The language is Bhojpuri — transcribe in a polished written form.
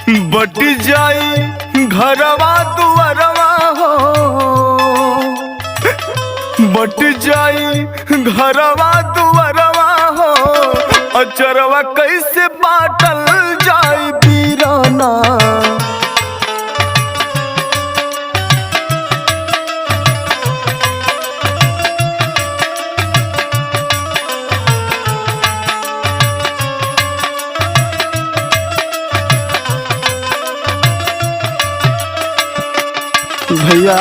बट जाई घरवा दुआरवा हो, बट जाई घरवा दुआरवा हो, अचरवा कैसे बाटल जाई बीराना। भैया